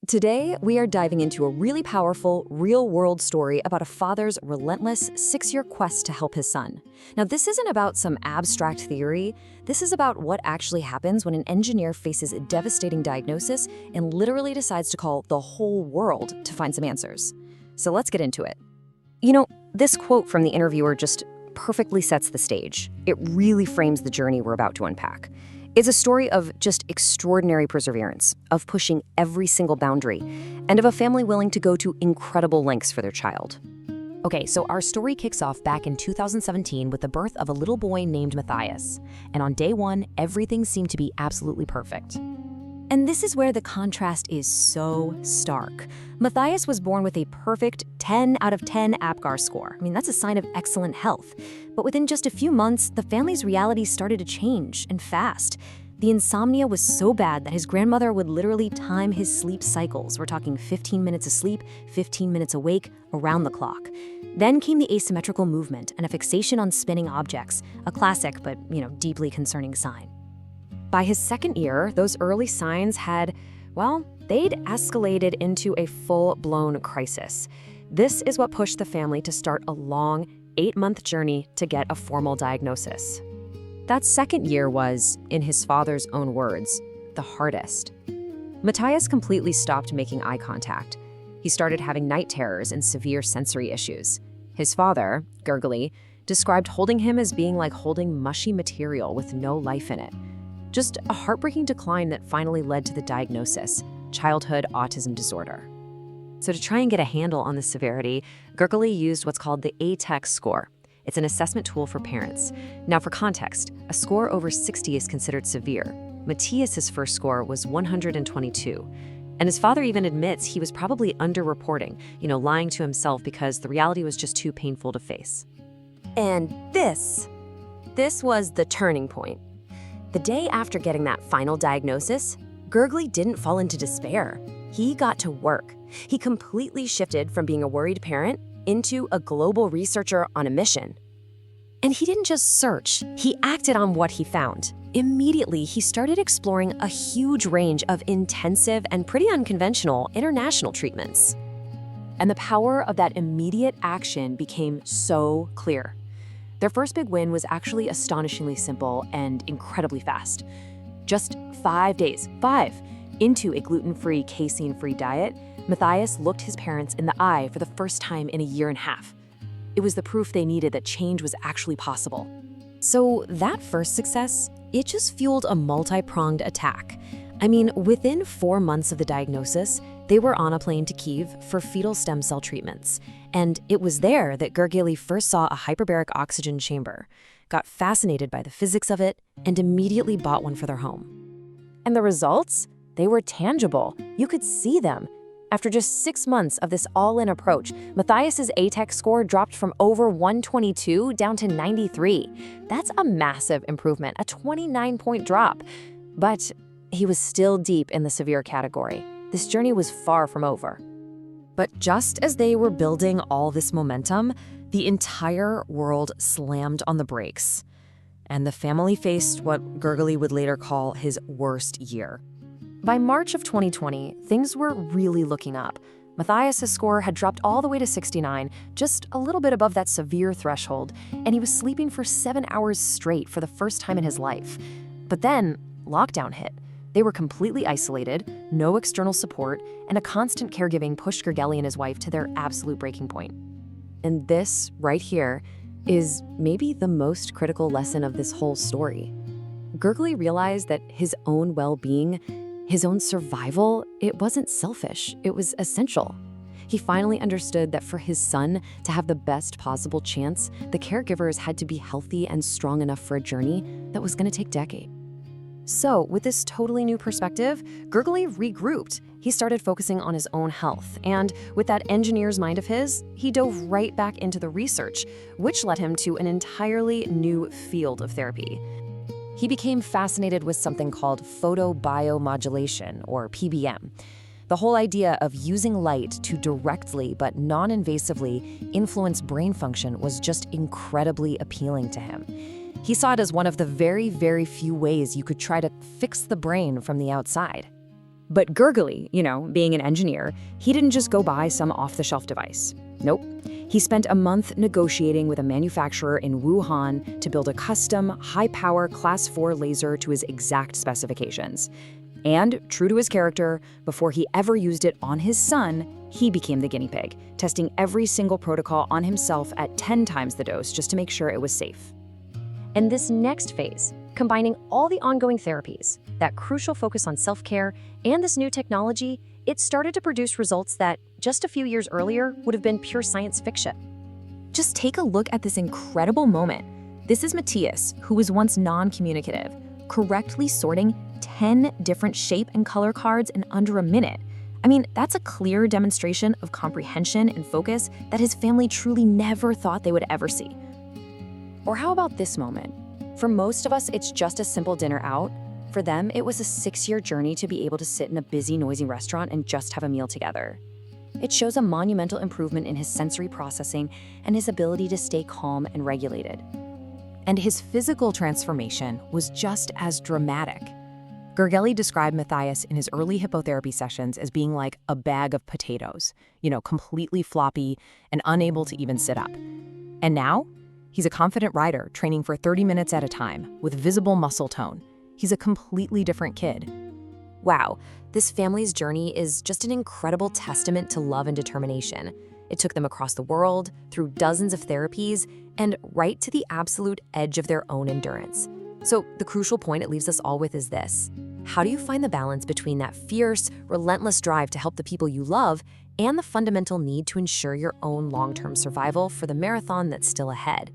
Today, we are diving into a really powerful, real-world story about a father's relentless 6-year quest to help his son. Now, this isn't about some abstract theory. This is about what actually happens when an engineer faces a devastating diagnosis and literally decides to call the whole world to find some answers. So let's get into it. This quote from the interviewer just perfectly sets the stage. It really frames the journey we're about to unpack. It's a story of just extraordinary perseverance, of pushing every single boundary, and of a family willing to go to incredible lengths for their child. Okay, so our story kicks off back in 2017 with the birth of a little boy named Matias. And on day one, everything seemed to be absolutely perfect. And this is where the contrast is so stark. Matias was born with a perfect 10 out of 10 APGAR score. That's a sign of excellent health. But within just a few months, the family's reality started to change, and fast. The insomnia was so bad that his grandmother would literally time his sleep cycles. We're talking 15 minutes asleep, 15 minutes awake, around the clock. Then came the asymmetrical movement and a fixation on spinning objects, a classic but, deeply concerning sign. By his second year, those early signs they'd escalated into a full-blown crisis. This is what pushed the family to start a long, 8-month journey to get a formal diagnosis. That second year was, in his father's own words, the hardest. Matias completely stopped making eye contact. He started having night terrors and severe sensory issues. His father, Gergely, described holding him as being like holding mushy material with no life in it. Just a heartbreaking decline that finally led to the diagnosis, childhood autism disorder. So to try and get a handle on the severity, Gergely used what's called the ATec score. It's an assessment tool for parents. Now for context, a score over 60 is considered severe. Matias's first score was 122. And his father even admits he was probably underreporting, lying to himself because the reality was just too painful to face. And this was the turning point. The day after getting that final diagnosis, Gergely didn't fall into despair. He got to work. He completely shifted from being a worried parent into a global researcher on a mission. And he didn't just search, he acted on what he found. Immediately, he started exploring a huge range of intensive and pretty unconventional international treatments. And the power of that immediate action became so clear. Their first big win was actually astonishingly simple and incredibly fast. Just 5 days, into a gluten-free, casein-free diet, Matias looked his parents in the eye for the first time in a year and a half. It was the proof they needed that change was actually possible. So that first success, it just fueled a multi-pronged attack. Within 4 months of the diagnosis, they were on a plane to Kyiv for fetal stem cell treatments. And it was there that Gergely first saw a hyperbaric oxygen chamber, got fascinated by the physics of it, and immediately bought one for their home. And the results? They were tangible. You could see them. After just 6 months of this all-in approach, Matias's ATec score dropped from over 122 down to 93. That's a massive improvement, a 29-point drop. But he was still deep in the severe category. This journey was far from over. But just as they were building all this momentum, the entire world slammed on the brakes. And the family faced what Gergely would later call his worst year. By March of 2020, things were really looking up. Matias's score had dropped all the way to 69, just a little bit above that severe threshold, and he was sleeping for 7 hours straight for the first time in his life. But then, lockdown hit. They were completely isolated, no external support, and a constant caregiving pushed Gergely and his wife to their absolute breaking point. And this, right here, is maybe the most critical lesson of this whole story. Gergely realized that his own well-being, his own survival, it wasn't selfish, it was essential. He finally understood that for his son to have the best possible chance, the caregivers had to be healthy and strong enough for a journey that was going to take decades. So, with this totally new perspective, Gergely regrouped. He started focusing on his own health, and with that engineer's mind of his, he dove right back into the research, which led him to an entirely new field of therapy. He became fascinated with something called photobiomodulation, or PBM. The whole idea of using light to directly but non-invasively influence brain function was just incredibly appealing to him. He saw it as one of the very, very few ways you could try to fix the brain from the outside. But Gergely, being an engineer, he didn't just go buy some off-the-shelf device. Nope. He spent a month negotiating with a manufacturer in Wuhan to build a custom, high-power Class 4 laser to his exact specifications. And, true to his character, before he ever used it on his son, he became the guinea pig, testing every single protocol on himself at 10 times the dose just to make sure it was safe. And this next phase, combining all the ongoing therapies, that crucial focus on self-care, and this new technology, it started to produce results that, just a few years earlier, would have been pure science fiction. Just take a look at this incredible moment. This is Matias, who was once non-communicative, correctly sorting 10 different shape and color cards in under a minute. I mean, that's a clear demonstration of comprehension and focus that his family truly never thought they would ever see. Or how about this moment? For most of us, it's just a simple dinner out. For them, it was a 6-year journey to be able to sit in a busy, noisy restaurant and just have a meal together. It shows a monumental improvement in his sensory processing and his ability to stay calm and regulated. And his physical transformation was just as dramatic. Gergely described Matias in his early hippotherapy sessions as being like a bag of potatoes, completely floppy and unable to even sit up. And now, he's a confident rider training for 30 minutes at a time with visible muscle tone. He's a completely different kid. Wow, this family's journey is just an incredible testament to love and determination. It took them across the world, through dozens of therapies, and right to the absolute edge of their own endurance. So the crucial point it leaves us all with is this. How do you find the balance between that fierce, relentless drive to help the people you love and the fundamental need to ensure your own long-term survival for the marathon that's still ahead?